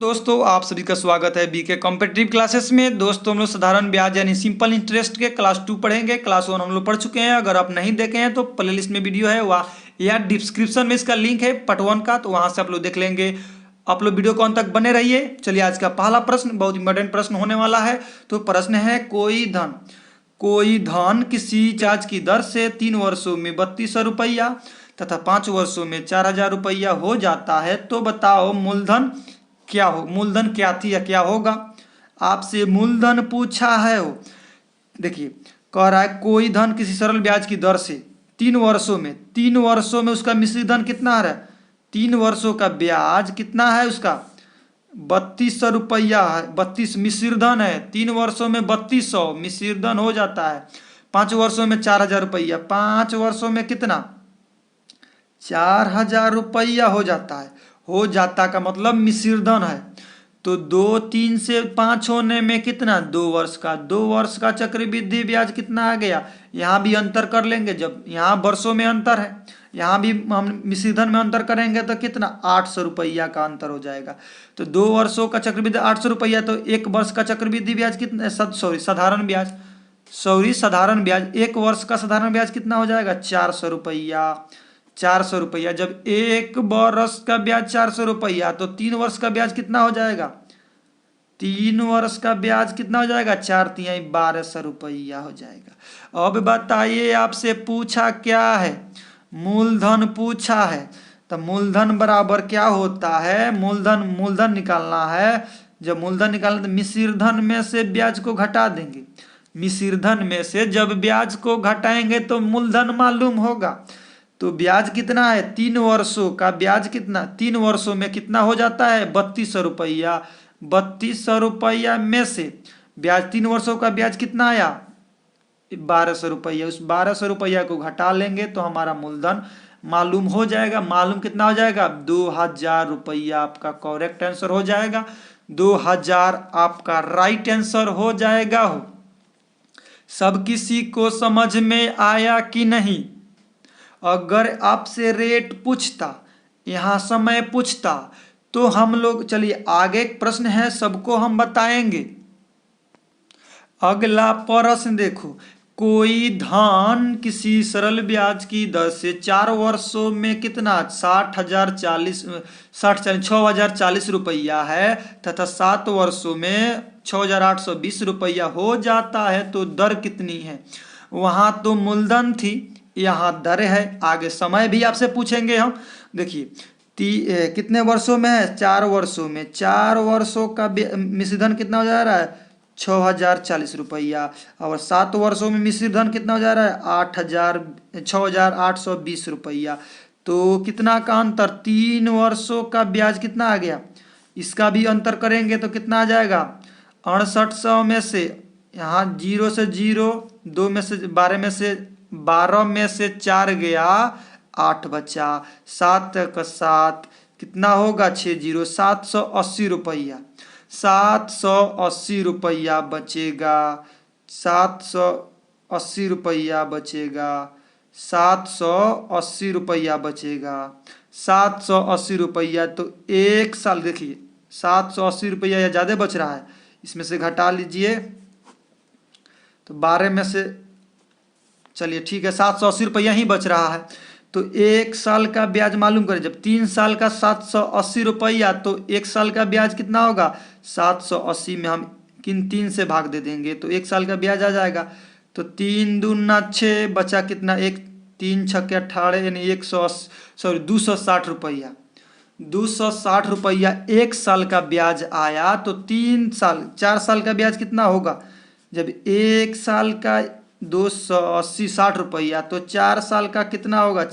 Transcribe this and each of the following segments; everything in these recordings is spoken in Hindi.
दोस्तों आप सभी का स्वागत है बीके कॉम्पिटिटिव क्लासेस में। दोस्तों हम लोग साधारण ब्याज यानी सिंपल इंटरेस्ट के क्लास 2 पढ़ेंगे। क्लास 1 हम लोग पढ़ चुके हैं। अगर आप नहीं देखे हैं तो प्लेलिस्ट में वीडियो है वह या डिस्क्रिप्शन में इसका लिंक है पार्ट 1 का, तो वहां से आप लोग देख लेंगे। आप लोग वीडियो को अंत तक बने रहिए। चलिए आज का पहला प्रश्न बहुत इंपॉर्टेंट प्रश्न होने वाला है। तो प्रश्न है कोई धन किसी चार्ज की दर से 3 वर्षों में 3200 रुपया तथा 5 वर्षों में 4000 रुपया हो जाता है, तो बताओ मूलधन क्या थी या क्या होगा। आपसे मूलधन पूछा है। वो देखिए कह रहा है कोई धन किसी सरल ब्याज की दर से 3 वर्षों में उसका मिश्रित धन कितना है। 3 वर्षों का ब्याज कितना है उसका 3200 रुपया है। 32 मिश्रित धन है। 3 वर्षों में 3200 मिश्रित धन हो जाता है। 5 वर्षों में 4000 रुपया, 5 वर्षों में कितना 4000 रुपया हो जाता है। हो जाता का मतलब मिश्रित धन है। तो 2 3 से 5 होने में कितना 2 वर्ष का 2 वर्ष का चक्रवृद्धि ब्याज कितना आ गया। यहाँ भी अंतर कर लेंगे, जब यहाँ वर्षों में अंतर है यहाँ भी हम मिश्रित धन में अंतर करेंगे तो कितना 800 रुपया का अंतर हो जाएगा। तो 2 वर्षों का चक्रवृद्धि 800 रुपया, तो 1 वर्ष का चक्रवृद्धि ब्याज कितना साधारण ब्याज 1 वर्ष का साधारण ब्याज कितना हो जाएगा 400 रुपया। 400 रुपया जब 1 वर्ष का ब्याज 400 रुपया, तो 3 वर्ष का ब्याज कितना हो जाएगा 3 वर्ष का ब्याज कितना हो जाएगा 4 तिहाई 1200 रुपया हो जाएगा। अब बताइए आपसे पूछा क्या है, मूलधन पूछा है। तो मूलधन बराबर क्या होता है, मूलधन निकालना है। जब मूलधन निकालना तो मिश्रित धन में से ब्याज को घटा देंगे। मिश्रित धन में से जब ब्याज को घटाएंगे तो मूलधन मालूम होगा। तो ब्याज कितना है 3 वर्षों का ब्याज कितना 3 वर्षों में कितना हो जाता है 3200 रुपया। 3200 रुपया में से ब्याज 3 वर्षों का ब्याज कितना आया 1200 रुपया। उस 1200 रुपया को घटा लेंगे तो हमारा मूलधन मालूम हो जाएगा। मालूम कितना हो जाएगा 2000 रुपया। आपका करेक्ट आंसर हो जाएगा 2000। आपका राइट आंसर हो जाएगा। सब किसी को समझ में आया कि नहीं। अगर आपसे रेट पूछता, यहाँ समय पूछता, तो हम लोग चलिए आगे एक प्रश्न है सबको हम बताएंगे। अगला प्रश्न देखो, कोई धन किसी सरल ब्याज की दर से 4 वर्षों में कितना 6040 रुपया है तथा 7 वर्षों में 6820 रुपया हो जाता है, तो दर कितनी है। वहां तो मूलधन थी, यहाँ दर है। आगे समय भी आपसे पूछेंगे हम। देखिए कितने वर्षों में है 4 वर्षों में। 4 वर्षों का मिश्रित धन कितना हो जा रहा है 6040 रुपया, और 7 वर्षों में मिश्रित धन कितना हो जा रहा है 6820 रुपया। तो कितना का अंतर 3 वर्षों का ब्याज कितना आ गया। इसका भी अंतर करेंगे तो कितना आ जाएगा 6800 में से यहाँ 0 से 0, 2 में से 12 में से 4 गया 8 बचा, 7 का 7 कितना होगा 60 780 रुपया। 780 रुपया बचेगा। 780 रुपया बचेगा। 780 रुपया बचेगा। 780 रुपया तो 1 साल देखिए 780 रुपया या ज़्यादा बच रहा है, इसमें से घटा लीजिए तो 12 में से चलिए ठीक है 780 रुपया ही बच रहा है। तो 1 साल का ब्याज मालूम करें। जब 3 साल का 780 रुपया, तो 1 साल का ब्याज कितना होगा 780 में हम किन 3 से भाग दे देंगे तो 1 साल का ब्याज आ जाएगा। तो 3 दूना 6 बचा कितना 1 3 6 18 यानी 260 रुपया। 260 रुपया 1 साल का ब्याज आया। तो 4 साल का ब्याज कितना होगा। जब 1 साल का 280 60 रुपया, तो 4 साल का कितना होगा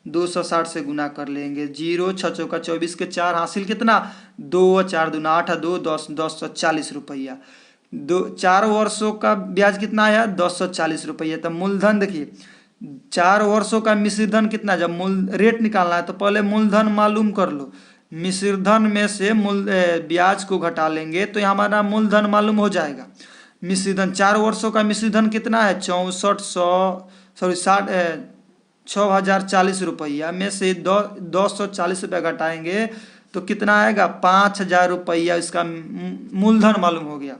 260 से गुना कर लेंगे। 0 6 चौका 24 के 4 हासिल कितना 2 4 दूना 8 2 10 240 रुपया। 4 वर्षों का ब्याज कितना आया 240 रुपया। तो मूलधन देखिए 4 वर्षों का मिश्रित धन कितना, जब रेट निकालना है तो पहले मूलधन मालूम कर लो। मिश्रित धन में से ब्याज को घटा लेंगे तो हमारा मूलधन मालूम हो जाएगा। मिश्रित धन 4 वर्षों का मिश्रित धन कितना है 6040 रुपया में से 240 रुपया घटाएंगे तो कितना आएगा 5,000 रुपया इसका मूलधन मालूम हो गया।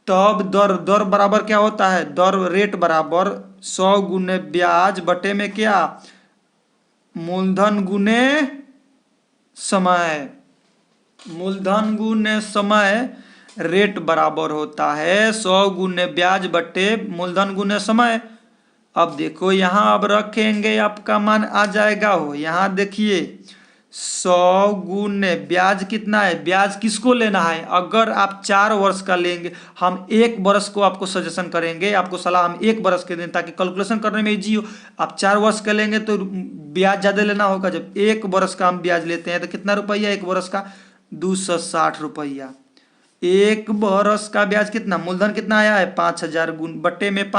तब दर दर बराबर क्या होता है, दर रेट बराबर 100 गुने ब्याज बटे में क्या, मूलधन गुने समय। मूलधन गुने समय रेट बराबर होता है 100 गुने ब्याज बटे मूलधन गुने समय। अब देखो यहाँ अब रखेंगे आपका मान आ जाएगा हो, यहाँ देखिए 100 गुने ब्याज कितना है, ब्याज किसको लेना है, अगर आप 4 वर्ष का लेंगे, हम 1 वर्ष को आपको सजेशन करेंगे, आपको सलाह हम 1 वर्ष के दें ताकि कैलकुलेशन करने में इजी हो। आप 4 वर्ष का लेंगे तो ब्याज ज़्यादा लेना होगा। जब 1 वर्ष का हम ब्याज लेते हैं तो कितना रुपया 1 वर्ष का, 260 रुपया। 1 वर्ष का ब्याज कितना, मूलधन कितना आया है 5,000 गुण बटे में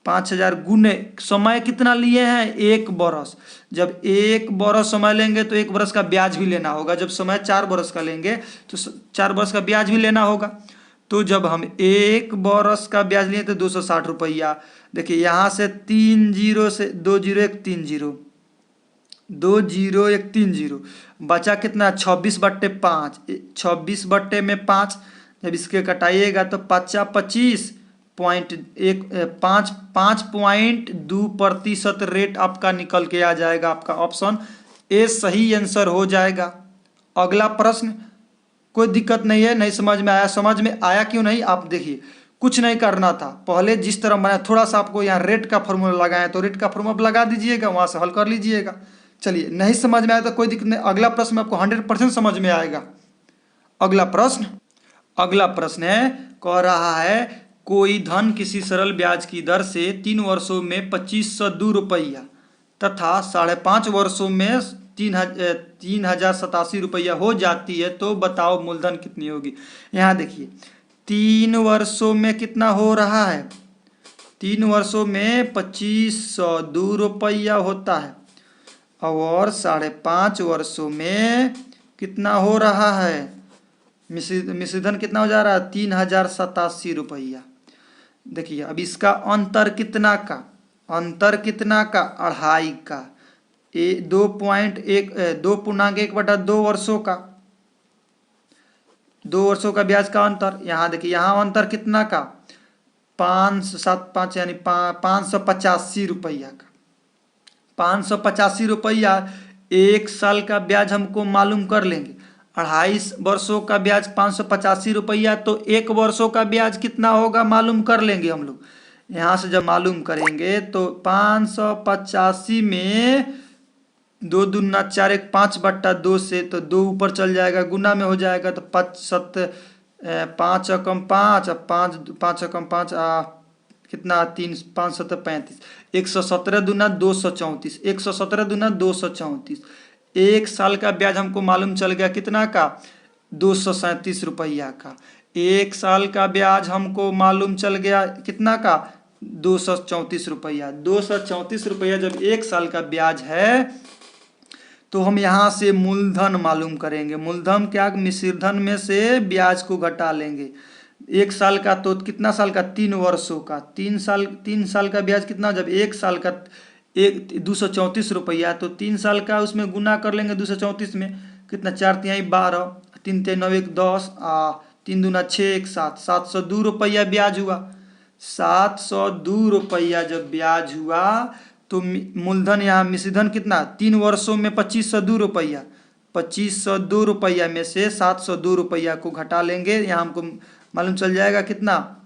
5,000 गुने समय कितना लिए हैं 1 वर्ष। जब 1 वर्ष समय लेंगे तो 1 वर्ष का ब्याज भी लेना होगा। जब समय 4 वर्ष का लेंगे तो 4 वर्ष का ब्याज भी लेना होगा। तो जब हम 1 वर्ष का ब्याज लिए तो 260 रुपया। देखिए यहाँ से 3 जीरो से 2 जीरो 1 3 जीरो 2 जीरो 1 3 जीरो बचा कितना 26 बट्टे 5, 26 बट्टे में 5 जब इसके कटाइएगा तो 5.2% रेट आपका निकल के आ जाएगा। आपका ऑप्शन ए सही आंसर हो जाएगा। अगला प्रश्न, कोई दिक्कत नहीं है, नहीं समझ में आया, समझ में आया क्यों नहीं, आप देखिए कुछ नहीं करना था, पहले जिस तरह बनाया थोड़ा सा आपको यहाँ रेट का फॉर्मूला लगाया तो रेट का फॉर्मूला लगा दीजिएगा, वहाँ से हल कर लीजिएगा। चलिए नहीं समझ में आया तो कोई दिक्कत नहीं, अगला प्रश्न आपको 100% समझ में आएगा। अगला प्रश्न है, कह रहा है कोई धन किसी सरल ब्याज की दर से 3 वर्षों में 2502 रुपया तथा 5.5 वर्षों में 3,087 रुपया हो जाती है, तो बताओ मूलधन कितनी होगी। यहाँ देखिए 3 वर्षों में कितना हो रहा है, 3 वर्षों में 2502 रुपया होता है और 5.5 वर्षों में कितना हो रहा है, मिश्रधन कितना हो जा रहा है 3,087 रुपया। देखिए अब इसका अंतर कितना का, 2.1 का, 2.1/2 वर्षों का, 2 वर्षों का ब्याज का अंतर। यहाँ देखिए यहाँ अंतर कितना का 575 यानी 585 रुपया का, 585 रुपया। 1 साल का ब्याज हमको मालूम कर लेंगे, 2.5 वर्षों का ब्याज 585 रुपया, तो 1 वर्षों का ब्याज कितना होगा मालूम कर लेंगे हम लोग। यहाँ से जब मालूम करेंगे तो 585 में 2 दूना 4 1 5/2 से तो 2 ऊपर चल जाएगा, गुना में हो जाएगा तो 5 एकम 5 5 एकम 5 कितना 3 5 7 35, 117 दूना 234, 117 दूना 234। 1 साल का ब्याज हमको मालूम चल गया कितना का 237 रुपया का। 1 साल का ब्याज हमको मालूम चल गया कितना का 234 रुपया। 234 रुपया जब 1 साल का ब्याज है तो हम यहाँ से मूलधन मालूम करेंगे। मूलधन क्या, मिश्रधन में से ब्याज को घटा लेंगे। 1 साल का तो कितना साल का 3 वर्षों का, 3 साल का ब्याज कितना, जब 1 साल का 234 रुपया तो 3 साल का उसमें गुना कर लेंगे 234 में, कितना 4 तिहाई 12, 3 तिहाई 9 1 10, 3 दूना 6 1 7, 702 रुपया ब्याज हुआ। 702 रुपया जब ब्याज हुआ तो मूलधन यहाँ मिश्रधन कितना 3 वर्षों में 2502 रुपया, 2502 रुपया में से 702 रुपया को घटा लेंगे। यहाँ हमको मालूम चल जाएगा कितना,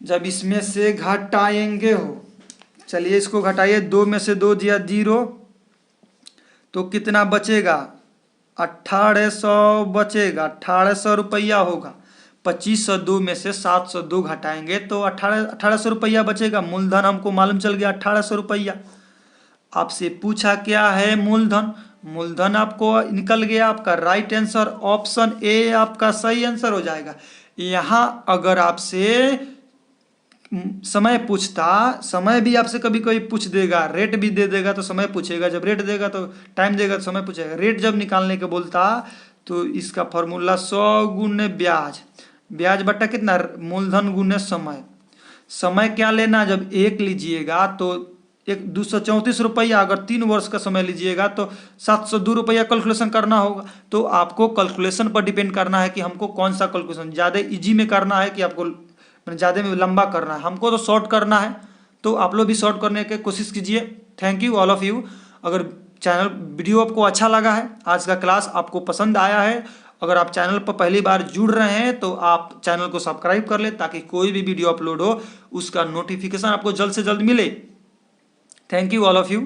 जब इसमें से घटाएंगे हो, चलिए इसको घटाइए, 2 में से 2 दिया 0 तो कितना बचेगा 1800 बचेगा, 1800 रुपया होगा। 2502 में से 702 घटाएंगे तो 1800 रुपया बचेगा। मूलधन हमको मालूम चल गया 1800 रुपया। आपसे पूछा क्या है मूलधन, मूलधन आपको निकल गया, आपका राइट आंसर ऑप्शन ए आपका सही आंसर हो जाएगा। यहाँ अगर आपसे समय पूछता, समय भी आपसे कभी कभी पूछ देगा, रेट भी दे देगा तो समय पूछेगा, जब रेट देगा तो टाइम देगा तो समय पूछेगा। रेट जब निकालने के बोलता तो इसका फॉर्मूला 100 गुने ब्याज, ब्याज बटा कितना मूलधन गुने समय। समय क्या लेना, जब 1 लीजिएगा तो 234 रुपया, अगर 3 वर्ष का समय लीजिएगा तो 702 रुपया कैलकुलेशन करना होगा। तो आपको कैलकुलेशन पर डिपेंड करना है कि हमको कौन सा कैलकुलेशन ज़्यादा इजी में करना है कि आपको ज़्यादा में लंबा करना है। हमको तो शॉर्ट करना है, तो आप लोग भी शॉर्ट करने की कोशिश कीजिए। Thank you all of you. अगर चैनल वीडियो आपको अच्छा लगा है, आज का क्लास आपको पसंद आया है, अगर आप चैनल पर पहली बार जुड़ रहे हैं तो आप चैनल को सब्सक्राइब कर लें ताकि कोई भी वीडियो अपलोड हो उसका नोटिफिकेशन आपको जल्द से जल्द मिले। Thank you all of you.